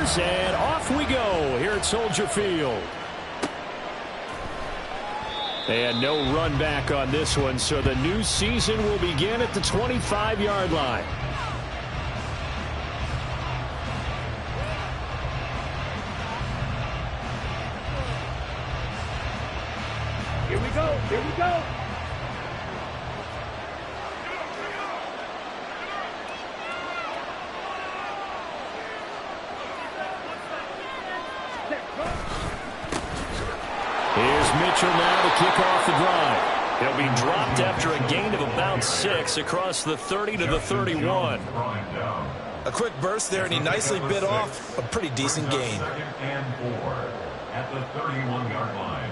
tires, and off we go here at Soldier Field. And no run back on this one, so the new season will begin at the 25-yard line. Here we go, here we go. Here's Mitchell now to kick off the drive. He'll be dropped after a gain of about 6 across the 30 to the 31. A quick burst there, and he nicely bit off a pretty decent gain. Second and 4 at the 31-yard line.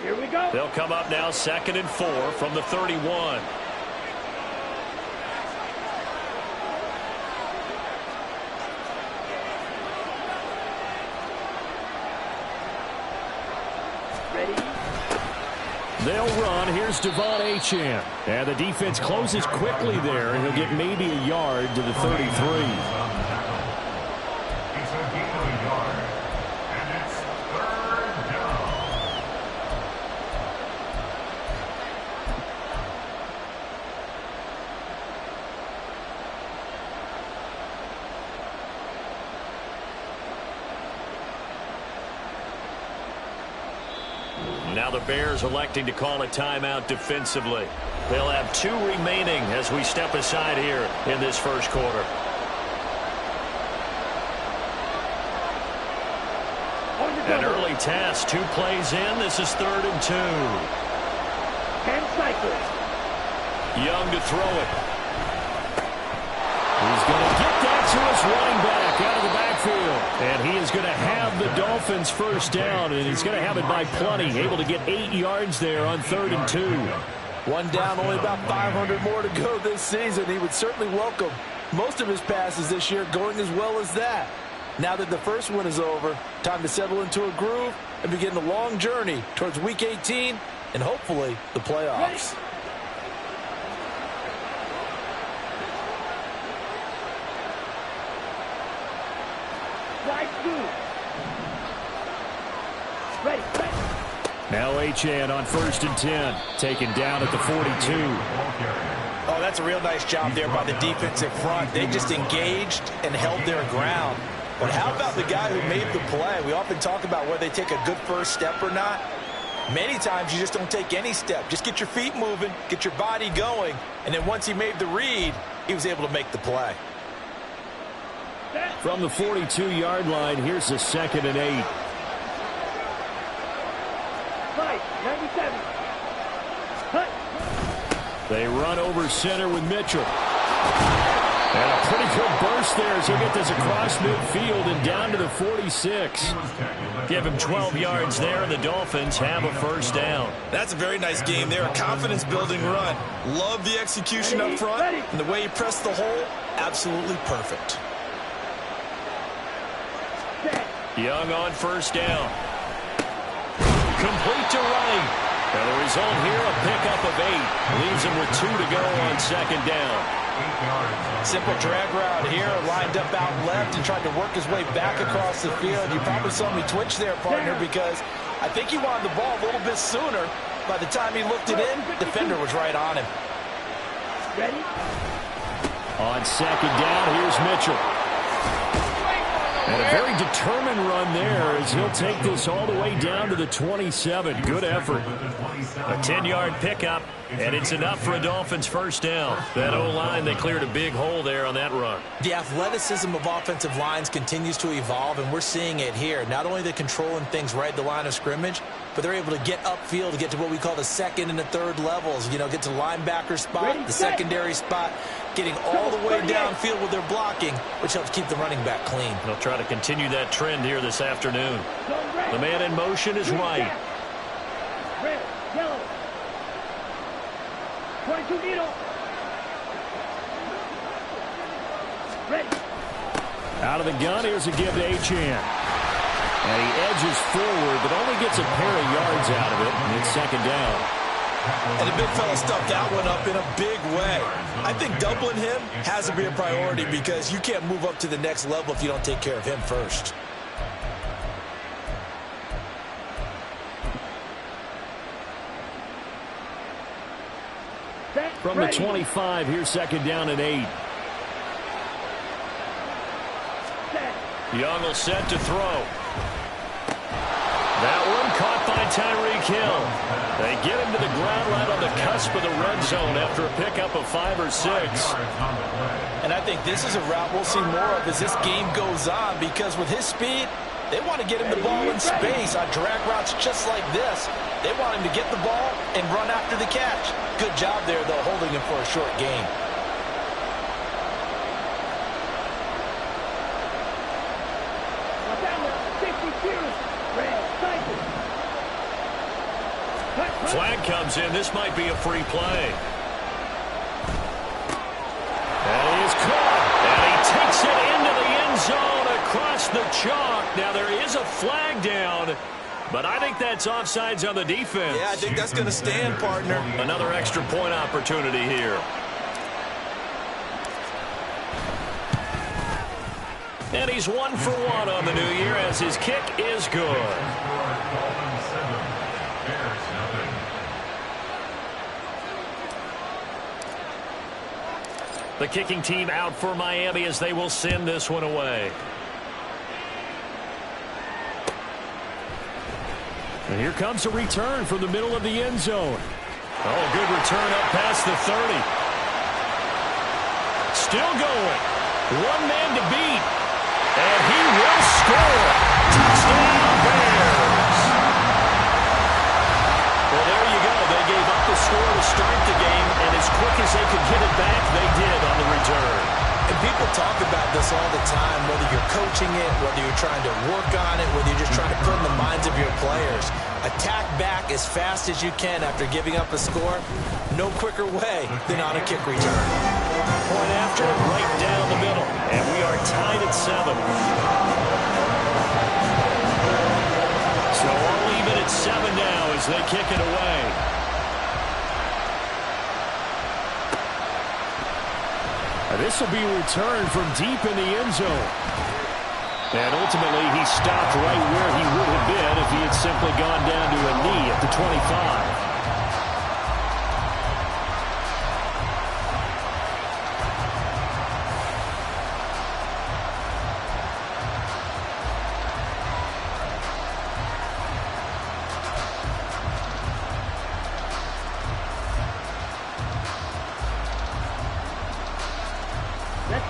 Here we go. They'll come up now 2nd and 4 from the 31. They'll run. Here's Devon Achane. And the defense closes quickly there. He'll get maybe a yard to the 33. It's a gain of a yard, and it's 3rd down. Now the Bears electing to call a timeout defensively. They'll have 2 remaining as we step aside here in this first quarter. An early task, 2 plays in. This is 3rd and 2. 10 cycles. Young to throw it. He's going to get that to his running back out of the backfield. And he is going to have the Dolphins first down, and he's going to have it by plenty. Able to get 8 yards there on 3rd and 2. 1 down, only about 500 more to go this season. He would certainly welcome most of his passes this year going as well as that. Now that the first one is over, time to settle into a groove and begin the long journey towards Week 18 and hopefully the playoffs. Now Achane on 1st and 10, taken down at the 42. Oh, that's a real nice job there by the defensive front. They just engaged and held their ground. But how about the guy who made the play? We often talk about whether they take a good first step or not. Many times you just don't take any step. Just get your feet moving, get your body going, and then once he made the read, he was able to make the play. From the 42-yard line, here's the 2nd and 8. 97. Cut. They run over center with Mitchell. And a pretty good burst there as he'll get this across midfield and down to the 46. Give him 12 yards there, and the Dolphins have a first down. That's a very nice game there, a confidence-building run. Love the execution up front, and the way he pressed the hole, absolutely perfect. Young on first down. Complete to Wright. And the result here, a pickup of 8. Leaves him with 2 to go on 2nd down. Simple drag route here, lined up out left and tried to work his way back across the field. You probably saw me twitch there, partner, because I think he wanted the ball a little bit sooner. By the time he looked it in, defender was right on him. Ready? On 2nd down, here's Mitchell. And a very determined run there as he'll take this all the way down to the 27. Good effort. A 10-yard pickup, and it's enough for a Dolphins first down. That O-line, they cleared a big hole there on that run. The athleticism of offensive lines continues to evolve, and we're seeing it here. Not only they're controlling things right at the line of scrimmage, but they're able to get upfield to get to what we call the 2nd and the 3rd levels. You know, get to linebacker spot, the secondary spot, getting all the way downfield with their blocking, which helps keep the running back clean. They'll try to continue that trend here this afternoon. The man in motion is Wright. Red, yellow. 22 needle. Ready. Out of the gun, here's a give to Achane. And he edges forward, but only gets a pair of yards out of it, and it's 2nd down. And the big fella stuffed that one up in a big way. I think doubling him has to be a priority because you can't move up to the next level if you don't take care of him first. From the 25, here's second down and 8. Young will set to throw. That one caught by Tyreek Hill. They get him to the ground right on the cusp of the red zone after a pickup of 5 or 6. And I think this is a route we'll see more of as this game goes on because with his speed, they want to get him the ball in space on drag routes just like this. They want him to get the ball and run after the catch. Good job there, though, holding him for a short gain. Flag comes in. This might be a free play. And he is caught. And he takes it into the end zone across the chalk. Now there is a flag down, but I think that's offsides on the defense. Yeah, I think that's going to stand, partner. Another extra point opportunity here. And he's 1 for 1 on the new year as his kick is good. The kicking team out for Miami as they will send this one away. And here comes a return from the middle of the end zone. Oh, good return up past the 30. Still going. One man to beat. And he will score. Touchdown, Bears. Well, there you go. They gave up the score to start the game, and as quick as they could get it back, they did on the return. And people talk about this all the time, whether you're coaching it, whether you're trying to work on it, whether you're just trying to put in the minds of your players. Attack back as fast as you can after giving up a score. No quicker way than on a kick return. Point after, right down the middle. And we are tied at 7. So all even at 7 now as they kick it away. This will be returned from deep in the end zone. And ultimately, he stopped right where he would have been if he had simply gone down to a knee at the 25.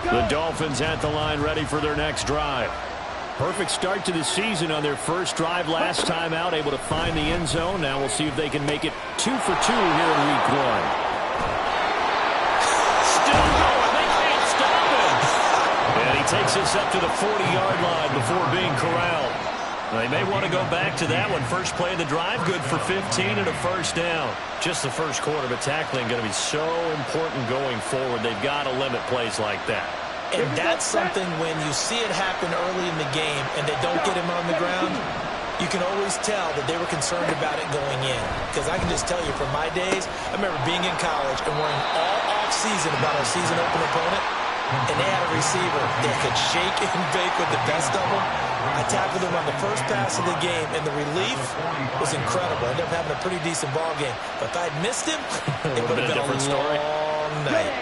The Dolphins at the line ready for their next drive. Perfect start to the season on their first drive last time out, able to find the end zone. Now we'll see if they can make it 2 for 2 here in week 1. Still going. They can't stop him. And he takes us up to the 40-yard line before being corralled. They may want to go back to that one. First play of the drive, good for 15 and a first down. Just the first quarter, but tackling going to be so important going forward. They've got to limit plays like that. And that's something when you see it happen early in the game and they don't get him on the ground, you can always tell that they were concerned about it going in. Because I can just tell you from my days, I remember being in college and worrying all off-season about our season open opponent, and they had a receiver that could shake and bake with the best of them. I tackled him on the first pass of the game, and the relief was incredible. I ended up having a pretty decent ball game. But if I had missed him, it would have been a long night.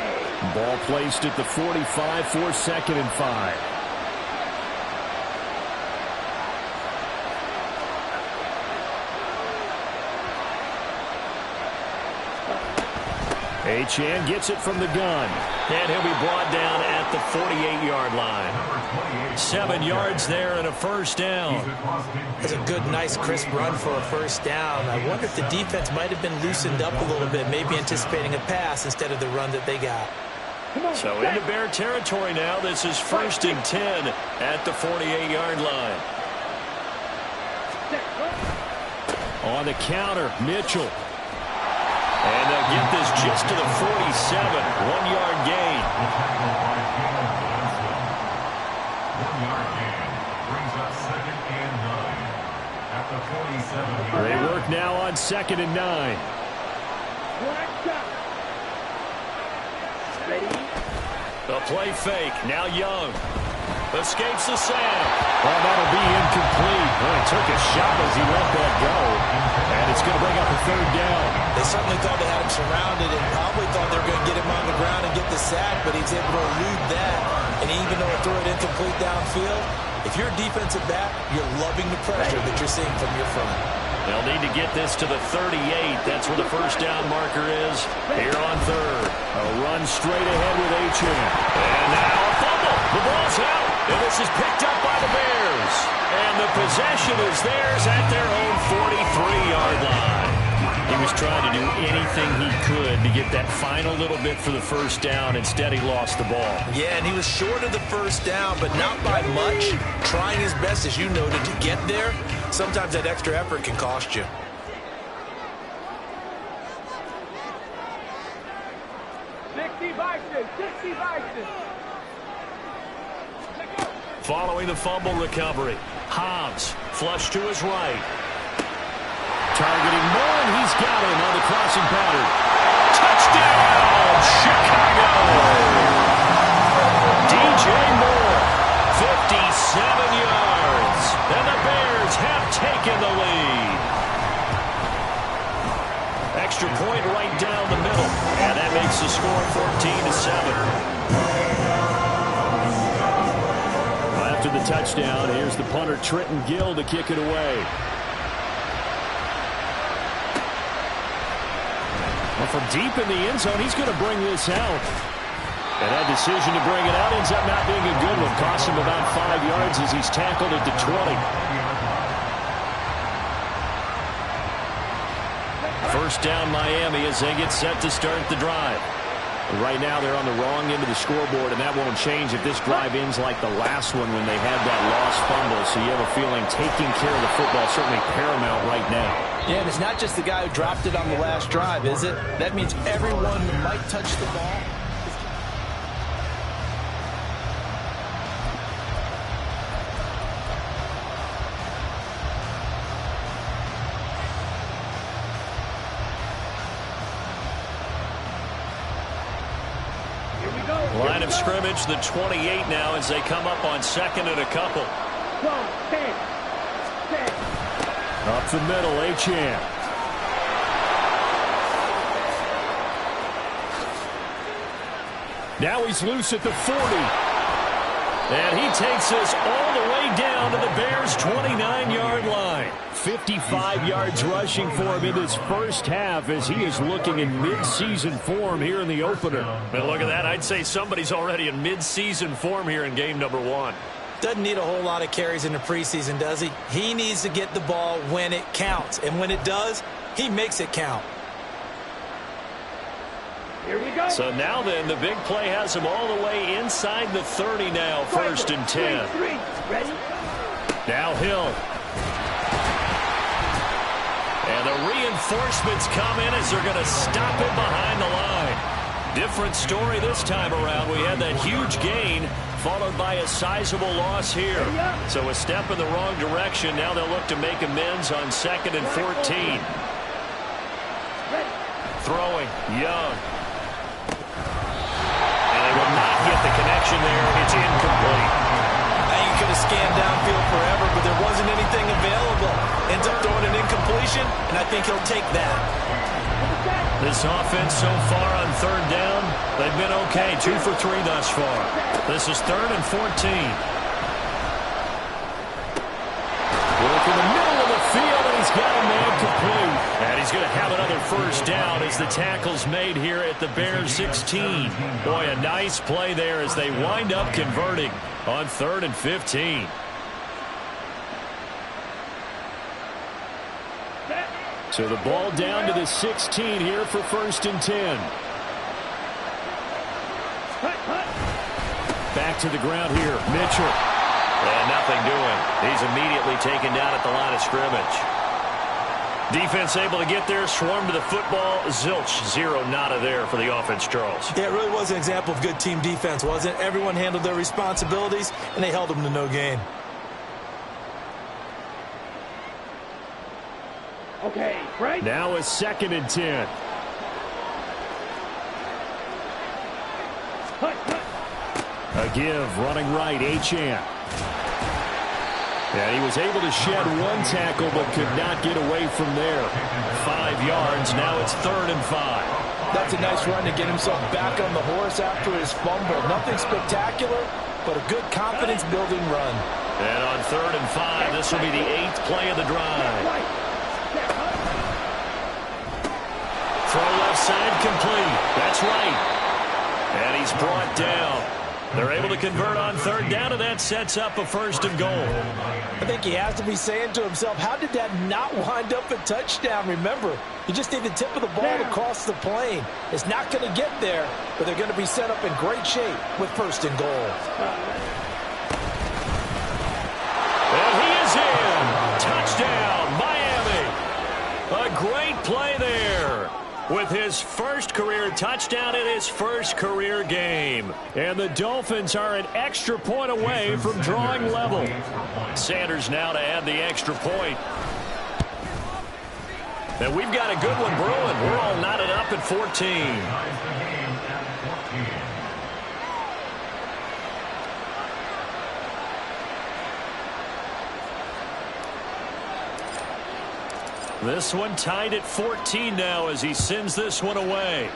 Ball placed at the 45 for 2nd and 5. Achane gets it from the gun. And he'll be brought down at the 48-yard line. 7 yards there and a first down. It's a good, nice, crisp run for a first down. I wonder if the defense might have been loosened up a little bit, maybe anticipating a pass instead of the run that they got. So into Bear territory now. This is 1st and 10 at the 48-yard line. On the counter, Mitchell. And they'll get this just to the 47. 1-yard gain. 1-yard gain brings up 2nd and 9 at the 47. They work now on 2nd and 9. One shot. Ready? A play fake. Now Young. Escapes the sack. Oh, that'll be incomplete. Well, he took a shot as he let that go. And it's going to bring up a third down. They certainly thought they had him surrounded and probably thought they were going to get him on the ground and get the sack, but he's able to elude that. And even though it threw it incomplete downfield, if you're a defensive back, you're loving the pressure that you're seeing from your front. They'll need to get this to the 38. That's where the first down marker is. Here on third. A run straight ahead with Achane. And now a fumble. The ball's out. And this is picked up by the Bears. And the possession is theirs at their own 43-yard line. He was trying to do anything he could to get that final little bit for the first down. Instead, he lost the ball. Yeah, and he was short of the first down, but not by much. Trying his best, as you noted, to get there. Sometimes that extra effort can cost you. Following the fumble recovery, Hobbs flush to his right. Targeting Moore, and he's got him on the crossing pattern. Touchdown, Chicago! DJ Moore, 57 yards, and the Bears have taken the lead. Extra point right down the middle, and that makes the score 14-7. After the touchdown, here's the punter Trenton Gill to kick it away. Well, from deep in the end zone, he's going to bring this out. And that decision to bring it out ends up not being a good one. Costs him about 5 yards as he's tackled at the 20. First down Miami as they get set to start the drive. Right now they're on the wrong end of the scoreboard, and that won't change if this drive ends like the last one when they had that lost fumble. So you have a feeling taking care of the football is certainly paramount right now. Yeah, and it's not just the guy who dropped it on the last drive, is it? That means everyone who might touch the ball. Line of scrimmage, the 28 now as they come up on second and a couple. Up the middle, Achane. Now he's loose at the 40. And he takes us all the way down to the Bears' 29-yard line. 55 yards rushing for him in this first half as he is looking in mid-season form here in the opener. And look at that. I'd say somebody's already in mid-season form here in game number 1. Doesn't need a whole lot of carries in the preseason, does he? He needs to get the ball when it counts. And when it does, he makes it count. Here we go. So now then, the big play has him all the way inside the 30 now, first and 10. Ready? Now Hill. And the reinforcements come in as they're going to stop him behind the line. Different story this time around. We had that huge gain followed by a sizable loss here. So a step in the wrong direction. Now they'll look to make amends on second and 14. Throwing, Young. And they will not get the connection there. It's incomplete. You could have scanned downfield forever, but there wasn't anything available. Ends up throwing an incompletion, and I think he'll take that. This offense so far on third down, they've been okay. 2 for 3 thus far. This is third and 14. Work in the middle of the field, and he's got a man complete. And he's going to have another first down as the tackle's made here at the Bears 16. Boy, a nice play there as they wind up converting on third and 15. So the ball down to the 16 here for first and 10. Back to the ground here, Mitchell. And nothing doing. He's immediately taken down at the line of scrimmage. Defense able to get there, swarm to the football. Zilch, 0 nada there for the offense, Charles. Yeah, it really was an example of good team defense, wasn't it? Everyone handled their responsibilities, and they held them to no gain. Okay, right. Now a second and 10. A give, running right, Achane. And he was able to shed one tackle but could not get away from there. 5 yards, now it's 3rd and 5. That's a nice run to get himself back on the horse after his fumble. Nothing spectacular, but a good confidence-building run. And on 3rd and 5, this will be the 8th play of the drive. Throw left side complete. That's right. And he's brought down. They're able to convert on 3rd down, and that sets up a 1st and goal. I think he has to be saying to himself, how did that not wind up a touchdown? Remember, you just need the tip of the ball to cross the plane. It's not going to get there, but they're going to be set up in great shape with 1st and goal. And he is in. Touchdown, Miami. A great play there with his first career touchdown in his first career game. And the Dolphins are an extra point away from drawing level. Sanders now to add the extra point. And we've got a good one brewing. We're all knotted up at 14. This one tied at 14 now as he sends this one away.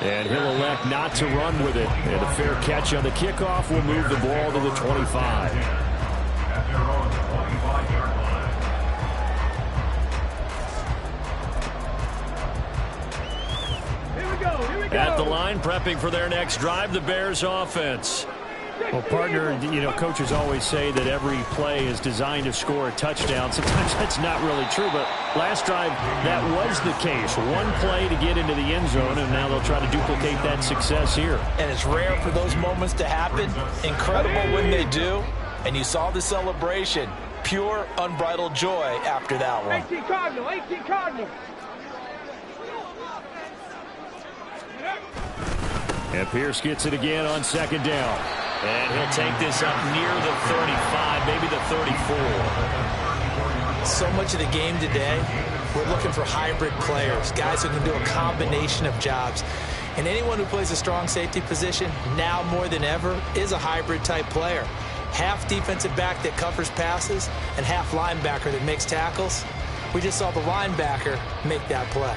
And he'll elect not to run with it. And a fair catch on the kickoff will move the ball to the 25. Here we go. At the line, prepping for their next drive, the Bears offense. Well, partner, you know, coaches always say that every play is designed to score a touchdown. Sometimes that's not really true, but last drive, that was the case. One play to get into the end zone, and now they'll try to duplicate that success here. And it's rare for those moments to happen. Incredible when they do. And you saw the celebration. Pure, unbridled joy after that one. 18 Cardinal, 18 Cardinal. And Pierce gets it again on 2nd down. And he'll take this up near the 35, maybe the 34. So much of the game today, we're looking for hybrid players, guys who can do a combination of jobs. And anyone who plays a strong safety position, now more than ever, is a hybrid type player. Half defensive back that covers passes and half linebacker that makes tackles. We just saw the linebacker make that play.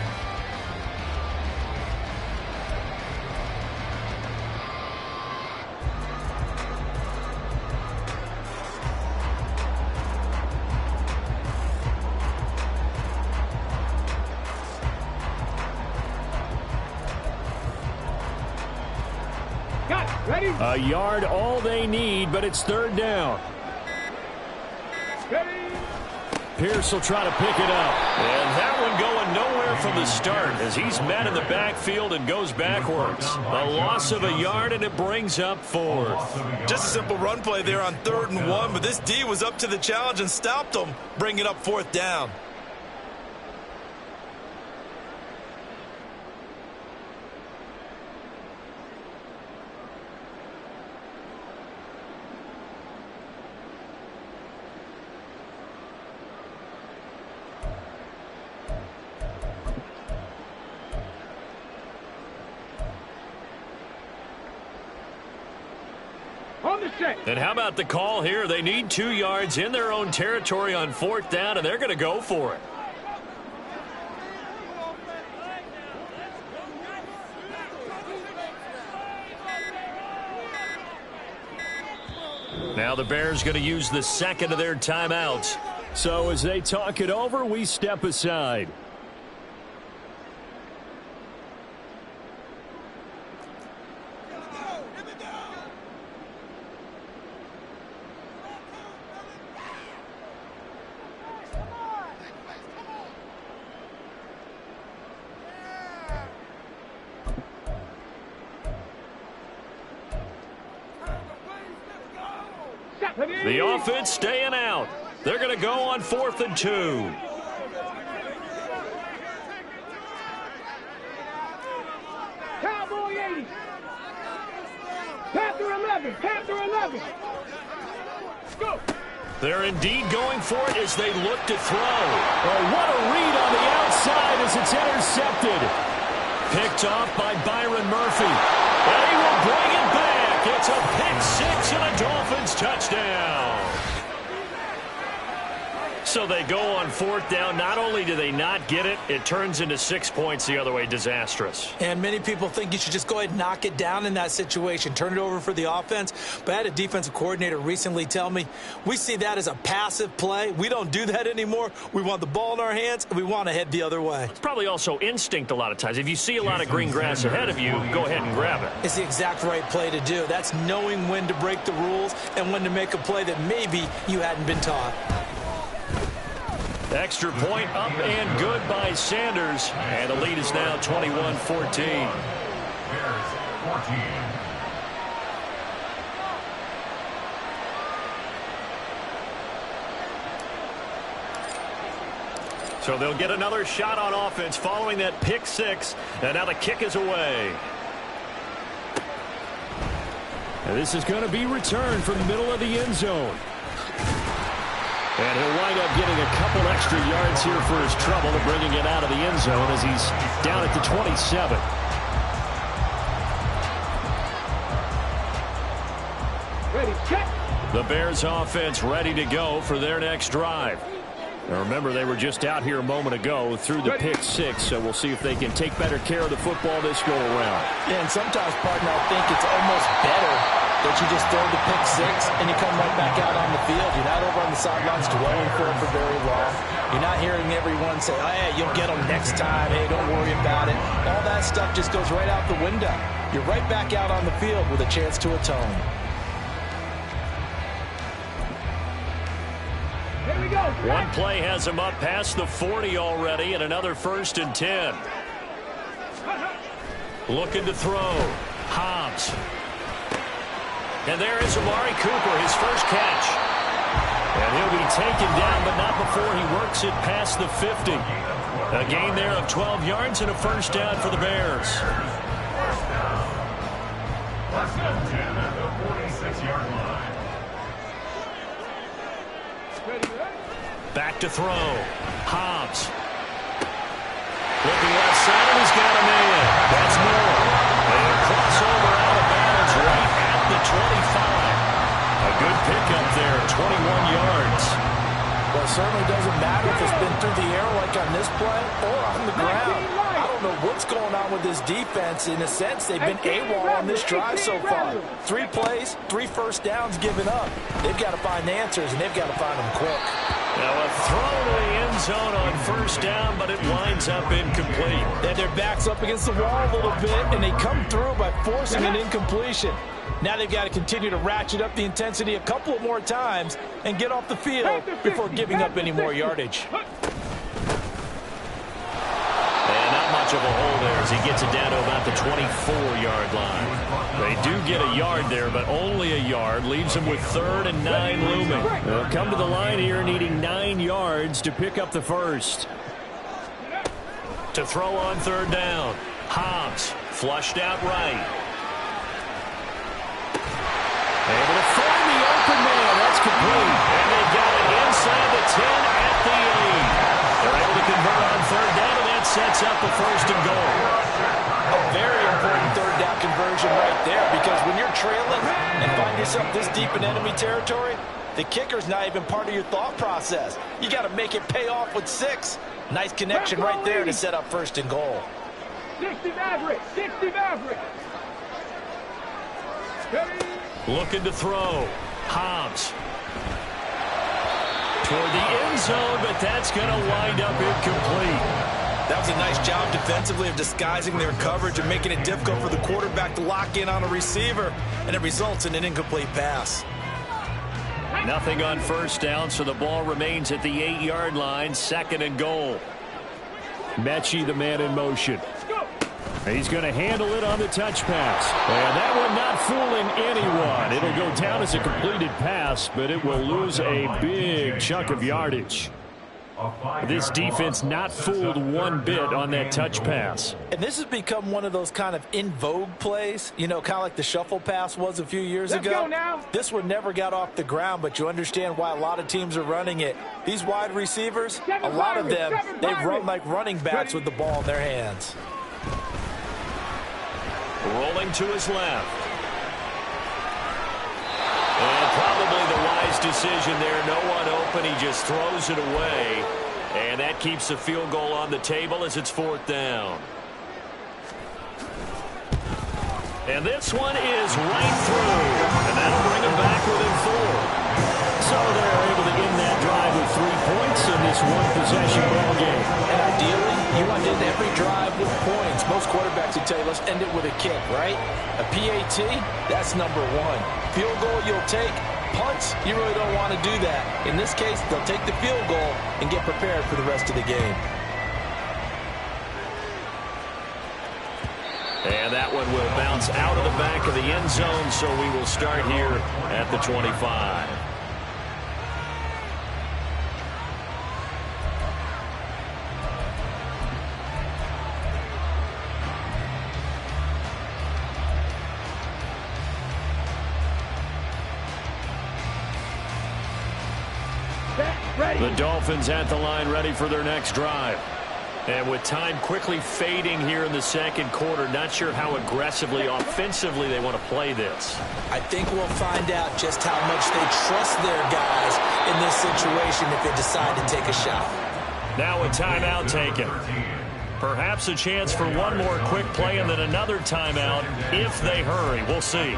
Ready? A yard all they need, but it's 3rd down. Ready? Pierce will try to pick it up. And that one going nowhere from the start as he's met in the backfield and goes backwards. A loss of a yard, and it brings up 4th. Just a simple run play there on 3rd and 1, but this D was up to the challenge and stopped them, bringing up 4th down. And how about the call here? They need 2 yards in their own territory on 4th down, and they're going to go for it. Now the Bears going to use the 2nd of their timeouts. So as they talk it over, we step aside. The offense staying out. They're going to go on 4th and 2. Cowboy 80. Panther 11. Panther 11. Go. They're indeed going for it as they look to throw. Oh, what a read on the outside as it's intercepted. picked off by Byron Murphy. And he will bring it back. It's a pick six and a Dolphins touchdown. So they go on fourth down. Not only do they not get it, it turns into 6 points the other way. Disastrous. And many people think you should just go ahead and knock it down in that situation. Turn it over for the offense. But I had a defensive coordinator recently tell me, we see that as a passive play. We don't do that anymore. We want the ball in our hands, and we want to head the other way. It's probably also instinct a lot of times. If you see a lot of green grass ahead of you, go ahead and grab it. It's the exact right play to do. That's knowing when to break the rules and when to make a play that maybe you hadn't been taught. Extra point up and good by Sanders. And the lead is now 21-14. Bears 14. So they'll get another shot on offense following that pick six. And now the kick is away. And this is going to be returned from the middle of the end zone. And he'll wind up getting a couple extra yards here for his trouble and bringing it out of the end zone as he's down at the 27. Ready, check. The Bears offense ready to go for their next drive. Now remember, they were just out here a moment ago through the pick six, so we'll see if they can take better care of the football this go around. Yeah, and sometimes, partner, I think it's almost better that you just throw the pick six and you come right back out on the field. You're not over on the sidelines dwelling for it for very long. You're not hearing everyone say, oh, hey, you'll get them next time. Hey, don't worry about it. All that stuff just goes right out the window. You're right back out on the field with a chance to atone. Here we go. One play has him up past the 40 already, and another 1st and 10. Looking to throw. Hobbs. And there is Amari Cooper, his first catch. And he'll be taken down, but not before he works it past the 50. A gain there of 12 yards and a first down for the Bears. First and 10 at the 46-yard line. Back to throw. Hobbs. Looking left side, and he's got a man. That's more. And crossover out of bounds right at the 25. A good pickup there, 21 yards. Well, it certainly doesn't matter if it's been through the air like on this play or on the ground. I don't know what's going on with this defense. In a sense, they've been AWOL on this drive so far. 3 plays, 3 first downs given up. They've got to find answers, and they've got to find them quick. Now a throw to the end zone on first down, but it winds up incomplete. And their back's up against the wall a little bit, and they come through by forcing an incompletion. Now they've got to continue to ratchet up the intensity a couple of more times and get off the field before giving up any more yardage. And not much of a hole there as he gets it down to about the 24-yard line. They do get a yard there, but only a yard. Leaves them with 3rd and 9 looming. They'll come to the line here needing 9 yards to pick up the first. To throw on 3rd down. Hobbs flushed out right. Able to find the open man. That's complete. And they got it inside the 10 at the 8. They're able to convert on 3rd down, and that sets up the 1st and goal. A very important 3rd down conversion right there, because when you're trailing and find yourself this deep in enemy territory, the kicker's not even part of your thought process. You got to make it pay off with 6. Nice connection right there to set up 1st and goal. 60 Maverick, 60 Maverick. Looking to throw. Hobbs. Toward the end zone, but that's going to wind up incomplete. That was a nice job defensively of disguising their coverage and making it difficult for the quarterback to lock in on a receiver, and it results in an incomplete pass. Nothing on 1st down, so the ball remains at the 8-yard line, 2nd and goal. Mechie, the man in motion. He's going to handle it on the touch pass. And that one not fooling anyone. It'll go down as a completed pass, but it will lose a big chunk of yardage. This defense not fooled one bit on that touch pass. And this has become one of those kind of in vogue plays, you know, kind of like the shuffle pass was a few years ago. Go now. This one never got off the ground, but you understand why a lot of teams are running it. These wide receivers, a lot of them, they run like running backs with the ball in their hands. Rolling to his left. And probably the wise decision there. No one open. He just throws it away. And that keeps the field goal on the table as it's 4th down. And this one is right through. And that'll bring him back within 4. So they're able to end that drive with 3 points in this one-possession ball game. And ideally, you want to end every drive with points. Most quarterbacks would tell you, let's end it with a kick, right? A PAT, that's number 1. Field goal, you'll take. Punts, you really don't want to do that. In this case, they'll take the field goal and get prepared for the rest of the game. And that one will bounce out of the back of the end zone, so we will start here at the 25. The Dolphins at the line, ready for their next drive. And with time quickly fading here in the second quarter, not sure how aggressively, offensively they want to play this. I think we'll find out just how much they trust their guys in this situation if they decide to take a shot. Now a timeout taken. Perhaps a chance for one more quick play and then another timeout if they hurry. We'll see.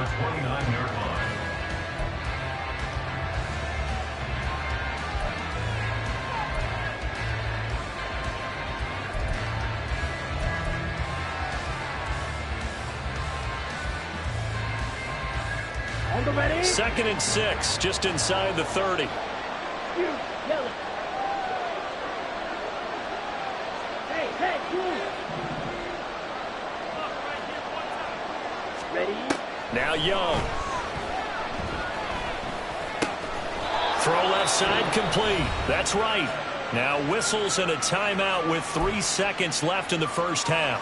Ready? 2nd and 6, just inside the 30. You yell it. Hey, you. Ready? Now Young. Throw left side complete. That's right. Now whistles and a timeout with 3 seconds left in the first half.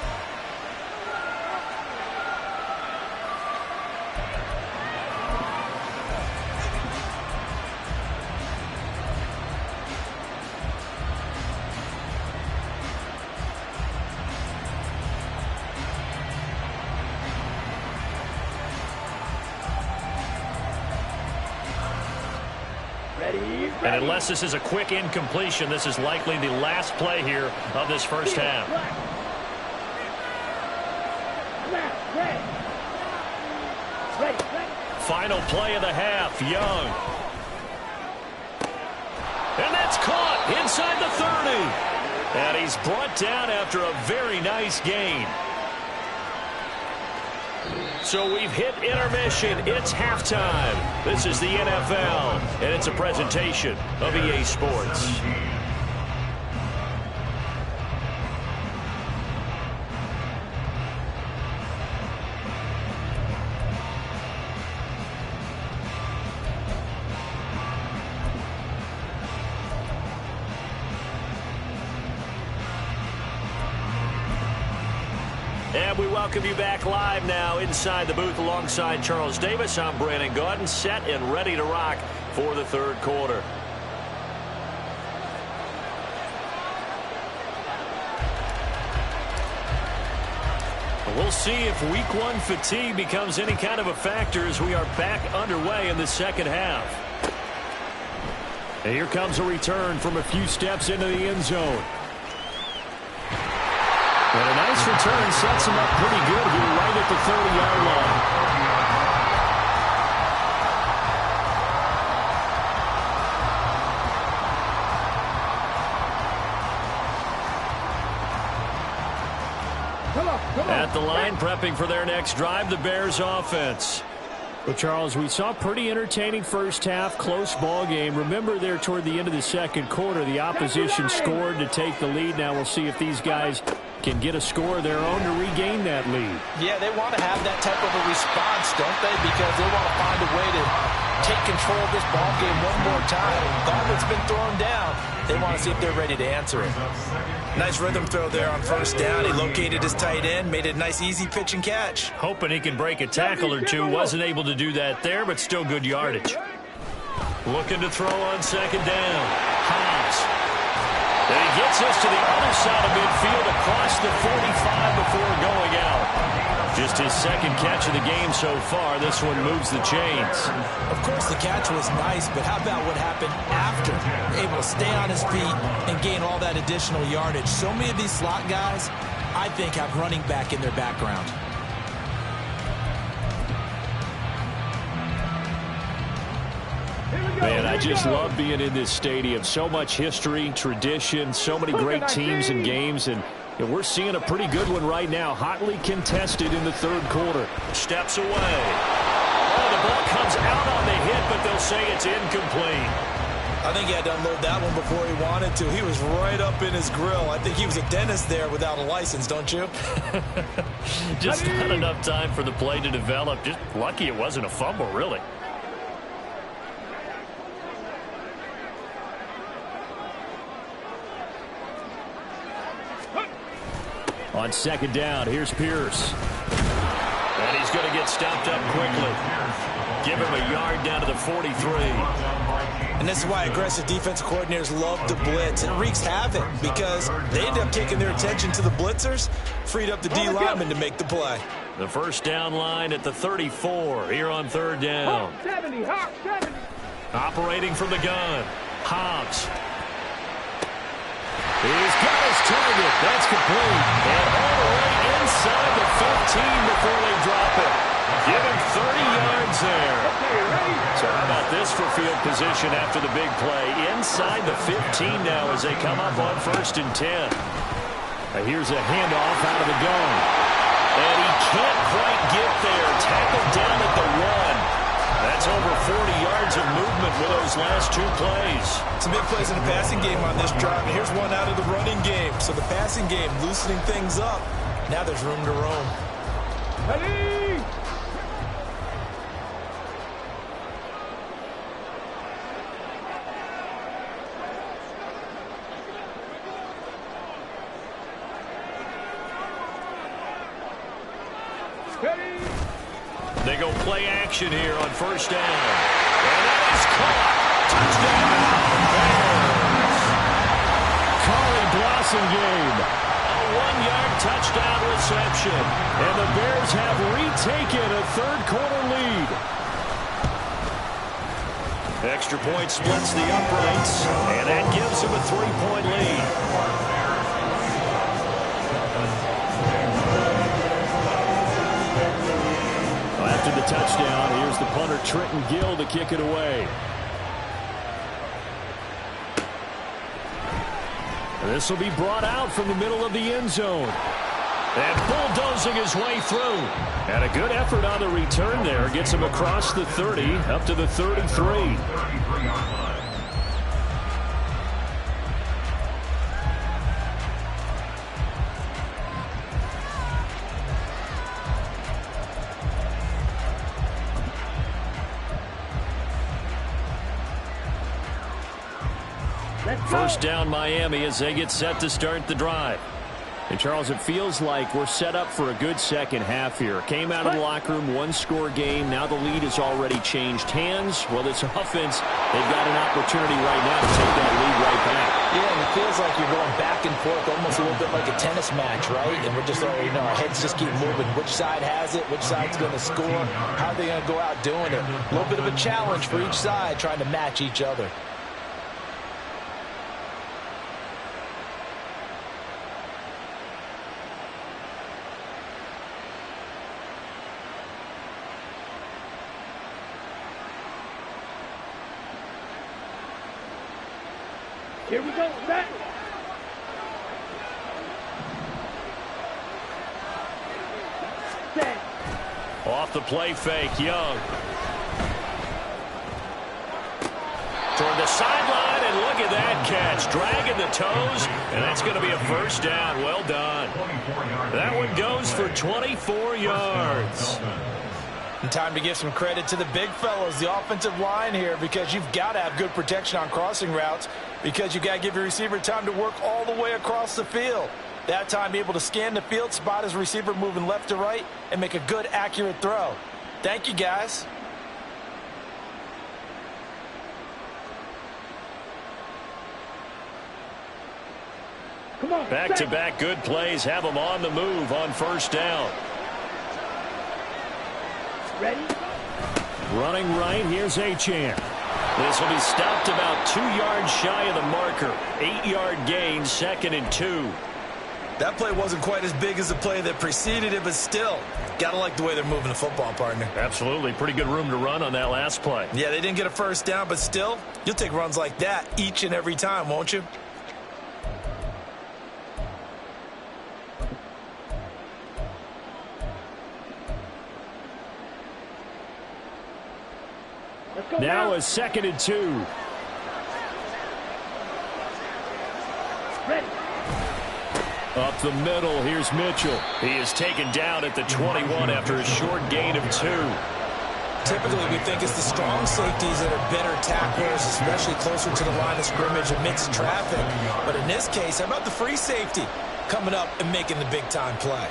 And unless this is a quick incompletion, this is likely the last play here of this first half. Final play of the half, Young. And that's caught inside the 30. And he's brought down after a very nice gain. So we've hit intermission. It's halftime. This is the NFL, and it's a presentation of EA Sports. And we welcome you back live now inside the booth alongside Charles Davis. I'm Brandon Gaudin, set and ready to rock for the third quarter. We'll see if week 1 fatigue becomes any kind of a factor as we are back underway in the second half. And here comes a return from a few steps into the end zone. And a nice return sets him up pretty good here right at the 30-yard line. At the line, prepping for their next drive, the Bears offense. Well, Charles, we saw a pretty entertaining first half, close ball game. Remember there toward the end of the second quarter, the opposition scored to take the lead. Now we'll see if these guys can get a score of their own to regain that lead. Yeah, they want to have that type of a response, don't they? Because they want to find a way to take control of this ball game one more time. Gauntlet's been thrown down. They want to see if they're ready to answer it. Nice rhythm throw there on first down. He located his tight end, made a nice easy pitch and catch. Hoping he can break a tackle or two. Wasn't able to do that there, but still good yardage. Looking to throw on second down. Hobbs. And he gets us to the other side of midfield across the 45 before going out. Just his second catch of the game so far. This one moves the chains. Of course, the catch was nice, but how about what happened after? Able to stay on his feet and gain all that additional yardage. So many of these slot guys, I think, have running back in their background. Man, I just love being in this stadium. So much history, tradition, so many great teams and games, and we're seeing a pretty good one right now. Hotly contested in the third quarter. Steps away. Oh, the ball comes out on the hit, but they'll say it's incomplete. I think he had to unload that one before he wanted to. He was right up in his grill. I think he was a dentist there without a license, don't you? Just not enough time for the play to develop. Just lucky it wasn't a fumble, really. On second down, here's Pierce. And he's going to get stopped up quickly. Give him a yard down to the 43. And this is why aggressive defensive coordinators love to blitz. It wreaks havoc because they end up taking their attention to the blitzers, freed up the D lineman to make the play. The first down line at the 34 here on third down. 70, 70. Operating from the gun, Hobbs. He's got his target. That's complete. And all the way inside the 15 before they drop it. Give him 30 yards there. So how about this for field position after the big play? Inside the 15 now as they come up on 1st and 10. Here's a handoff out of the gun. And he can't quite get there. Tackled down at the 1. That's over 40 yards of movement with those last 2 plays. Some big plays in the passing game on this drive. And here's one out of the running game. So the passing game loosening things up. Now there's room to roam. Ready? They go play action here on 1st down. And that is caught. Touchdown. Bears. Corey Blossomgame. A 1-yard touchdown reception. And the Bears have retaken a third quarter lead. Extra point splits the uprights. And that gives them a 3-point lead. After the touchdown, here's the punter Trenton Gill to kick it away. This will be brought out from the middle of the end zone. And bulldozing his way through. And a good effort on the return there. Gets him across the 30 up to the 33. First down Miami as they get set to start the drive. And Charles, it feels like we're set up for a good second half here. Came out of the locker room, 1-score game. Now the lead has already changed hands. Well, this offense, they've got an opportunity right now to take that lead right back. Yeah, and it feels like you're going back and forth almost a little bit like a tennis match, right? And we're just already know our heads just keep moving. Which side has it? Which side's going to score? How are they going to go out doing it? A little bit of a challenge for each side trying to match each other. Here we go. Set. Set. Off the play fake, Young. Toward the sideline, and look at that catch. Dragging the toes, and that's going to be a first down. Well done. That one goes for 24 yards. And time to give some credit to the big fellas, the offensive line here, because you've got to have good protection on crossing routes, because you've got to give your receiver time to work all the way across the field. That time, be able to scan the field, spot his receiver moving left to right, and make a good, accurate throw. Thank you, guys. Come on. Back-to-back good plays have them on the move on first down. Running right, here's Achane. This will be stopped about 2 yards shy of the marker. 8-yard gain, 2nd and 2. That play wasn't quite as big as the play that preceded it, but still, got to like the way they're moving the football, partner. Absolutely. Pretty good room to run on that last play. Yeah, they didn't get a first down, but still, you'll take runs like that each and every time, won't you? Now a 2nd and 2. Ready. Up the middle, here's Mitchell. He is taken down at the 21 after a short gain of 2. Typically, we think it's the strong safeties that are better tacklers, especially closer to the line of scrimmage amidst traffic. But in this case, how about the free safety coming up and making the big-time play?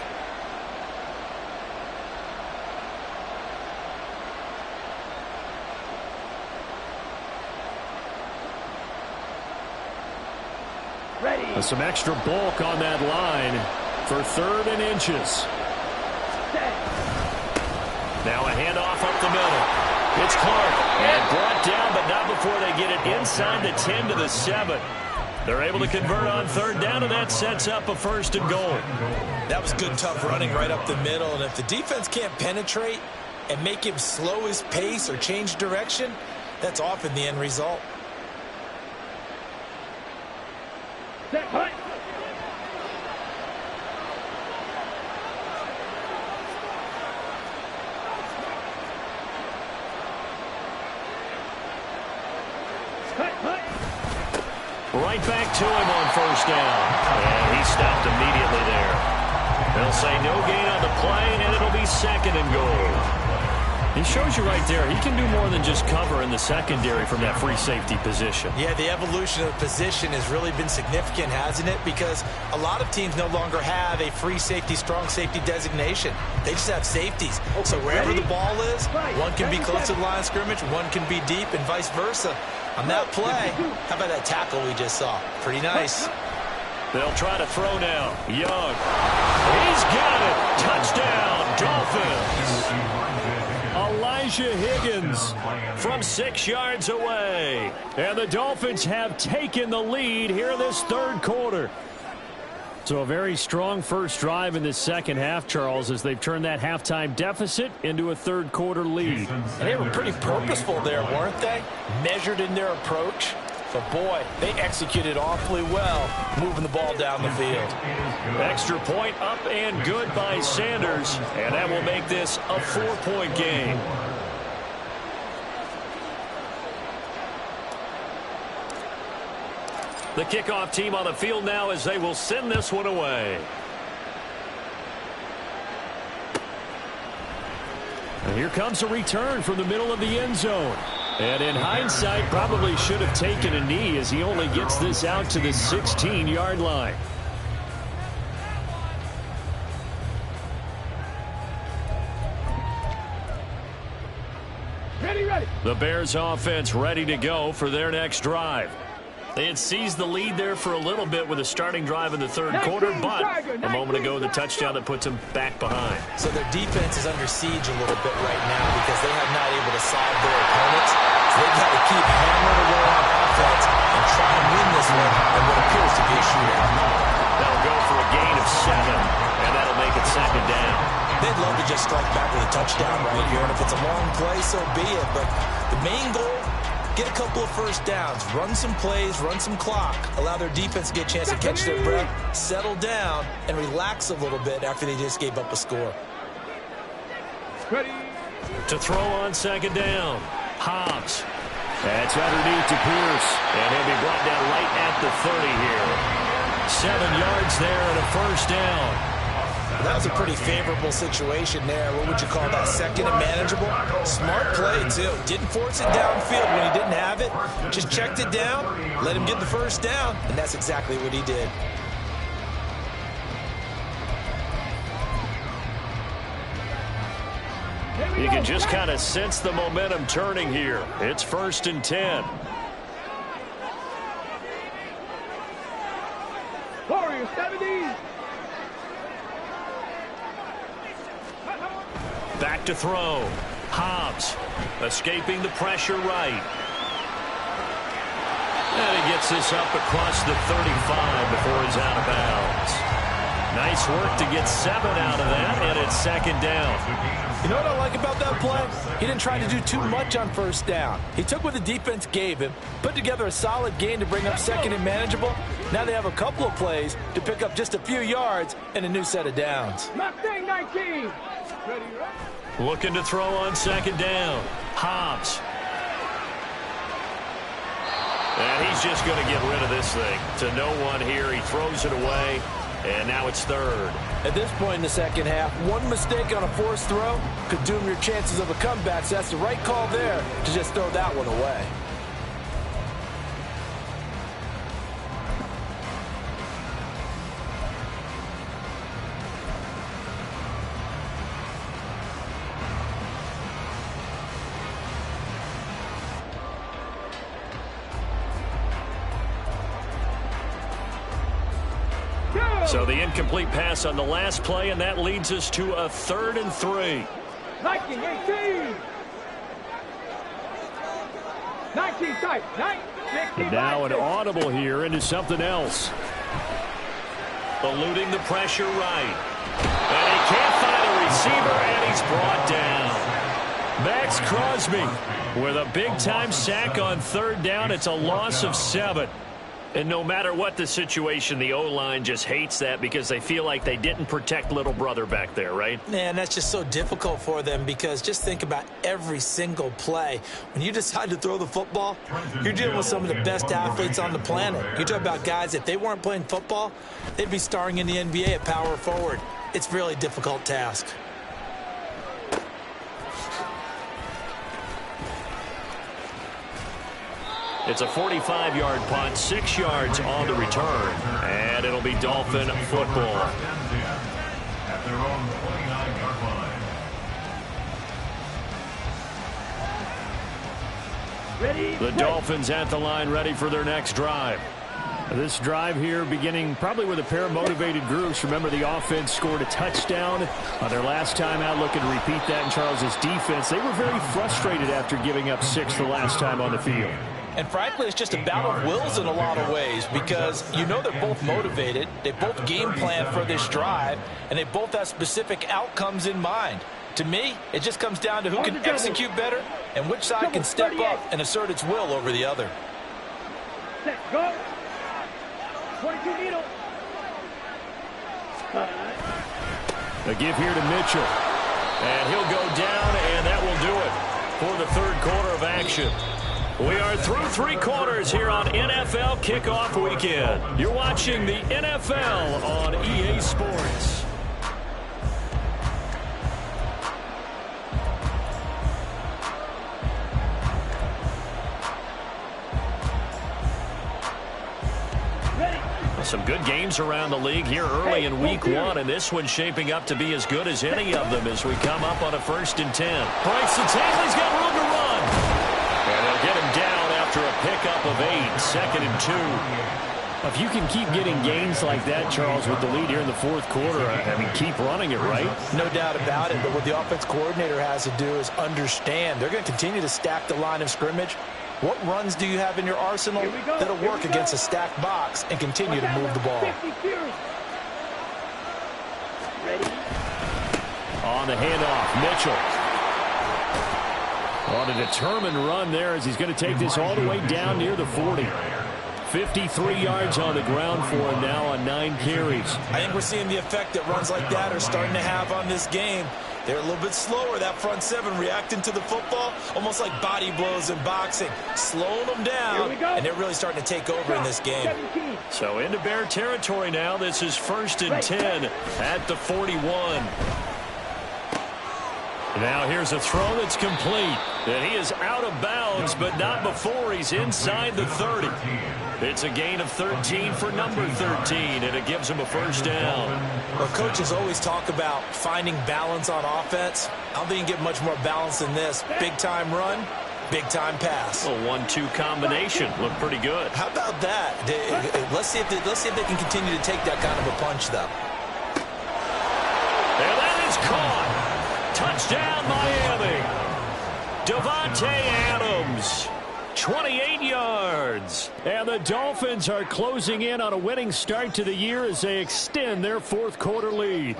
Ready. Some extra bulk on that line for 3rd and inches. Set. Now a handoff up the middle. It's Clark. And brought down, but not before they get it inside the 10 to the 7. They're able to convert on 3rd down, and that sets up a 1st and goal. That was good, tough running right up the middle. And if the defense can't penetrate and make him slow his pace or change direction, that's often the end result. Set. Hunt. Right back to him on 1st down. And he stopped immediately there. They'll say no gain on the play, and it'll be 2nd and goal. He shows you right there, he can do more than just cover in the secondary from that free safety position. Yeah, the evolution of the position has really been significant, hasn't it? Because a lot of teams no longer have a free safety, strong safety designation. They just have safeties. So wherever the ball is, one can be close to the line of scrimmage, one can be deep, and vice versa. On that play, how about that tackle we just saw? Pretty nice. They'll try to throw now. Young. He's got it. Touchdown, Dolphins. Elijah Higgins from 6 yards away. And the Dolphins have taken the lead here in this 3rd quarter. So a very strong first drive in the second half, Charles, as they've turned that halftime deficit into a 3rd quarter lead. And they were pretty purposeful there, weren't they? Measured in their approach. But, boy, they executed awfully well, moving the ball down the field. Extra point up and good by Sanders, and that will make this a 4-point game. The kickoff team on the field now as they will send this one away. And here comes a return from the middle of the end zone. And in hindsight, probably should have taken a knee as he only gets this out to the 16-yard line. Ready. The Bears offense ready to go for their next drive. They had seized the lead there for a little bit with a starting drive in the 3rd quarter, but a moment ago the touchdown that puts them back behind. So their defense is under siege a little bit right now because they have not able to solve their opponents. So they've got to keep hammering away on offense and try and win this one in what appears to be a shootout. They'll go for a gain of 7, and that'll make it 2nd down. They'd love to just strike back with a touchdown right here, and if it's a long play, so be it. But the main goal, get a couple of first downs, run some plays, run some clock, allow their defense to get a chance to catch their breath, settle down, and relax a little bit after they just gave up a score. Ready. To throw on 2nd down, Hobbs. That's underneath to Pierce, and he'll be brought down right at the 30 here. 7 yards there and a 1st down. That was a pretty favorable situation there. What would you call that? 2nd and manageable? Smart play, too. Didn't force it downfield when he didn't have it. Just checked it down, let him get the 1st down, and that's exactly what he did. You can just kind of sense the momentum turning here. It's 1st and 10. Warriors 70. Back to throw. Hobbs escaping the pressure right. And he gets this up across the 35 before he's out of bounds. Nice work to get 7 out of that, and it's second down. You know what I like about that play? He didn't try to do too much on first down. He took what the defense gave him, put together a solid gain to bring up second and manageable. Now they have a couple of plays to pick up just a few yards and a new set of downs. Mustang 19. Looking to throw on second down. Hobbs. And he's just going to get rid of this thing. To no one here. He throws it away. And now it's third. At this point in the second half, one mistake on a forced throw could doom your chances of a comeback. So that's the right call there to just throw that one away. So the incomplete pass on the last play, and that leads us to a 3rd and 3. 19, 18. 19 tight. 19. And now an audible here into something else. Eluding the pressure right. And he can't find a receiver, and he's brought down. Max Crosby with a big-time sack on 3rd down. It's a loss of 7. And no matter what the situation, the O-line just hates that because they feel like they didn't protect little brother back there, right? Man, that's just so difficult for them because just think about every single play. When you decide to throw the football, you're dealing with some of the best athletes on the planet. You talk about guys, if they weren't playing football, they'd be starring in the NBA at power forward. It's a really difficult task. It's a 45-yard punt, 6 yards on the return, and it'll be Dolphin football. At their own 29-yard line. Ready. The Dolphins at the line, ready for their next drive. This drive here beginning probably with a pair of motivated groups. Remember, the offense scored a touchdown on their last time out, looking to repeat that in Charles's defense. They were very frustrated after giving up 6 the last time on the field. And frankly, it's just a battle of wills in a lot of ways because you know they're both motivated, they both game plan for this drive, and they both have specific outcomes in mind. To me, it just comes down to who can execute better and which side can step up and assert its will over the other. Set, go. 22 needle. A give here to Mitchell. And he'll go down, and that will do it for the 3rd quarter of action. We are through 3 quarters here on NFL Kickoff Weekend. You're watching the NFL on EA Sports. Some good games around the league here early in week 1, and this one's shaping up to be as good as any of them as we come up on a 1st and 10. Bryson Taylor's got room to run. And they'll get him down after a pickup of 8, 2nd and 2. If you can keep getting gains like that, Charles, with the lead here in the 4th quarter, I mean, keep running it, right? No doubt about it, but what the offense coordinator has to do is understand. They're going to continue to stack the line of scrimmage. What runs do you have in your arsenal that'll work against a stacked box and continue to move the ball? On the handoff, Mitchell. On a determined run there as he's going to take this all the way down near the 40. 53 yards on the ground for him now on 9 carries. I think we're seeing the effect that runs like that are starting to have on this game. They're a little bit slower, that front 7, reacting to the football, almost like body blows in boxing, slowing them down, and they're really starting to take over in this game. So into Bear territory now. This is 1st and 10 at the 41. Now here's a throw that's complete. And he is out of bounds, but not before he's inside the 30. It's a gain of 13 for number 13, and it gives him a 1st down. Well, coaches always talk about finding balance on offense. I don't think you get much more balance than this. Big-time run, big-time pass. A 1-2 combination. Looked pretty good. How about that? Let's see if they can continue to take that kind of a punch, though. And that is caught. Touchdown, Miami. Davante Adams, 28 yards. And the Dolphins are closing in on a winning start to the year as they extend their fourth-quarter lead.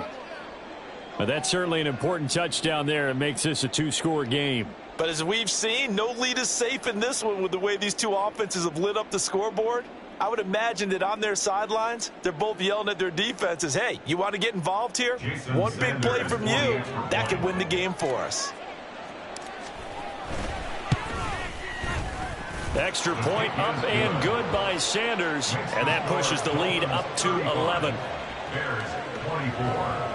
But that's certainly an important touchdown there. It makes this a two-score game. But as we've seen, no lead is safe in this one with the way these two offenses have lit up the scoreboard. I would imagine that on their sidelines, they're both yelling at their defenses, hey, you want to get involved here? One big play from you, that could win the game for us. Extra point up and good by Sanders. And that pushes the lead up to 11. Bears 24.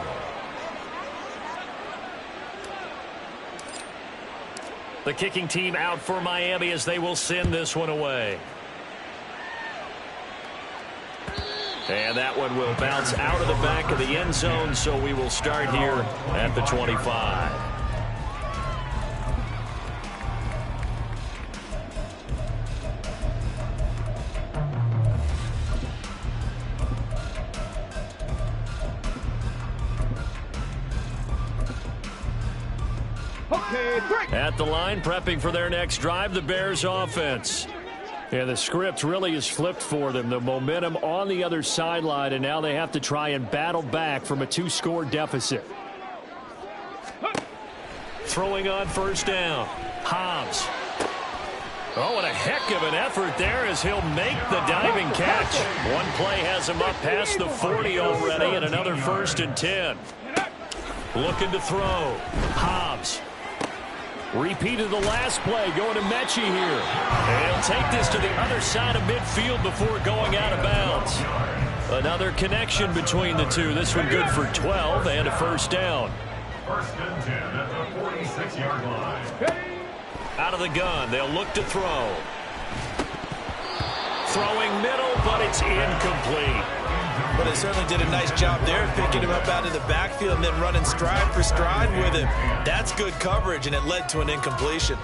The kicking team out for Miami as they will send this one away. And that one will bounce out of the back of the end zone, so we will start here at the 25. At the line, prepping for their next drive, the Bears offense. And the script really is flipped for them. The momentum on the other sideline, and now they have to try and battle back from a two-score deficit. Throwing on first down. Hobbs. Oh, and a heck of an effort there as he'll make the diving catch. One play has him up past the 40 already, and another 1st and 10. Looking to throw. Hobbs. Repeated the last play, going to Mechie here. And he'll take this to the other side of midfield before going out of bounds. Another connection between the two. This one good for 12 and a 1st down. 1st and 10 at the 46-yard line. Out of the gun, they'll look to throw. Throwing middle, but it's incomplete. But they certainly did a nice job there, picking him up out of the backfield and then running stride for stride with him. That's good coverage, and it led to an incompletion.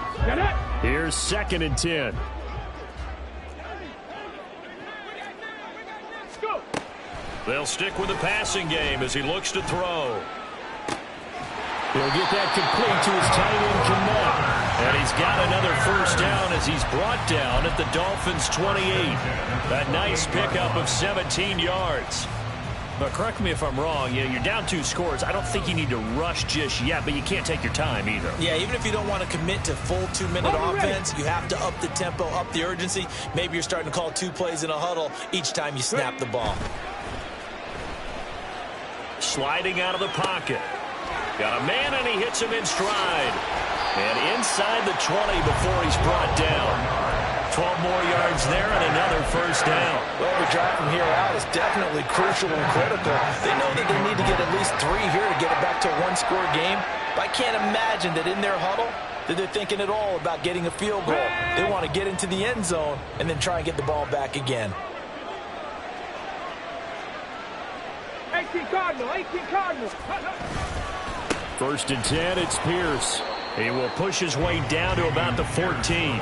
Here's 2nd and 10. They'll stick with the passing game as he looks to throw. He'll get that complete to his tight end, Connect. And he's got another 1st down as he's brought down at the Dolphins' 28. A nice pickup of 17 yards. But correct me if I'm wrong, you're down 2 scores. I don't think you need to rush just yet, but you can't take your time either. Yeah, even if you don't want to commit to full 2-minute offense, you have to up the tempo, up the urgency. Maybe you're starting to call 2 plays in a huddle each time you snap the ball. Sliding out of the pocket. Got a man, and he hits him in stride. And inside the 20 before he's brought down. 12 more yards there and another 1st down. Well, the drive from here out is definitely crucial and critical. They know that they need to get at least 3 here to get it back to a 1-score game. But I can't imagine that in their huddle that they're thinking at all about getting a field goal. They want to get into the end zone and then try and get the ball back again. 18 Cardinals. 1st and 10, it's Pierce. He will push his way down to about the 14.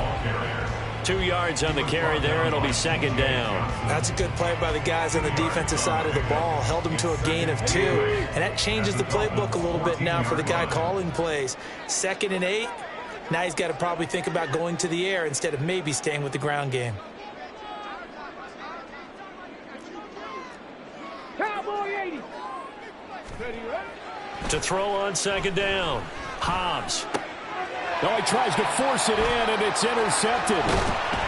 2 yards on the carry there. It'll be 2nd down. That's a good play by the guys on the defensive side of the ball. Held him to a gain of 2. And that changes the playbook a little bit now for the guy calling plays. 2nd and 8. Now he's got to probably think about going to the air instead of maybe staying with the ground game. Cowboy 80. To throw on 2nd down. Hobbs. Oh, he tries to force it in, and it's intercepted.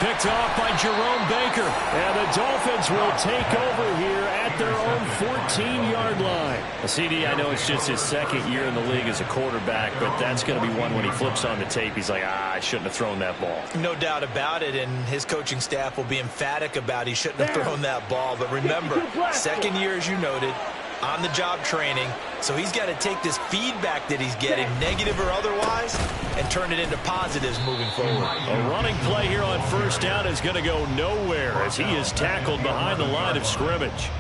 Picked off by Jerome Baker. And the Dolphins will take over here at their own 14-yard line. CD, I know it's just his 2nd year in the league as a quarterback, but that's going to be one when he flips on the tape. He's like, I shouldn't have thrown that ball. No doubt about it, and his coaching staff will be emphatic about he shouldn't have thrown that ball. But remember, 2nd year, as you noted, on-the-job training, so he's got to take this feedback that he's getting, negative or otherwise, and turn it into positives moving forward. A running play here on 1st down is going to go nowhere as he is tackled behind the line of scrimmage.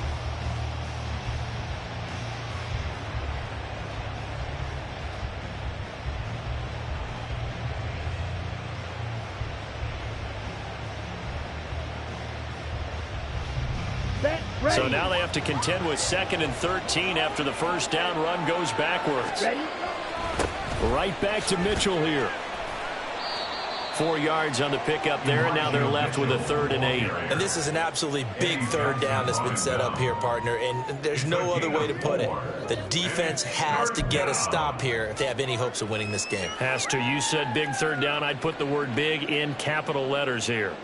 So now they have to contend with 2nd and 13 after the 1st down run goes backwards. Right back to Mitchell here. 4 yards on the pickup there, and now they're left with a 3rd and 8. And this is an absolutely big 3rd down that's been set up here, partner, and there's no other way to put it. The defense has to get a stop here if they have any hopes of winning this game. Has to. You said big 3rd down. I'd put the word big in capital letters here.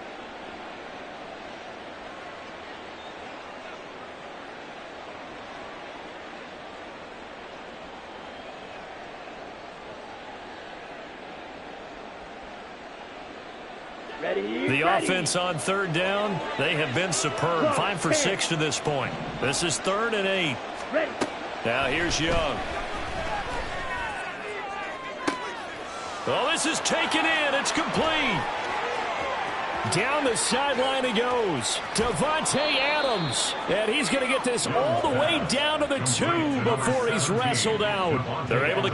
The offense on 3rd down, they have been superb. 5 for 6 to this point. This is 3rd and 8. Now here's Young. Oh, this is taken in. It's complete. Down the sideline he goes. Devontae Adams. And he's going to get this all the way down to the 2 before he's wrestled out. They're able to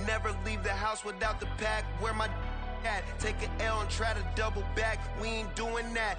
Never leave the house without the pack. Where my at? Take an L and try to double back. We ain't doing that.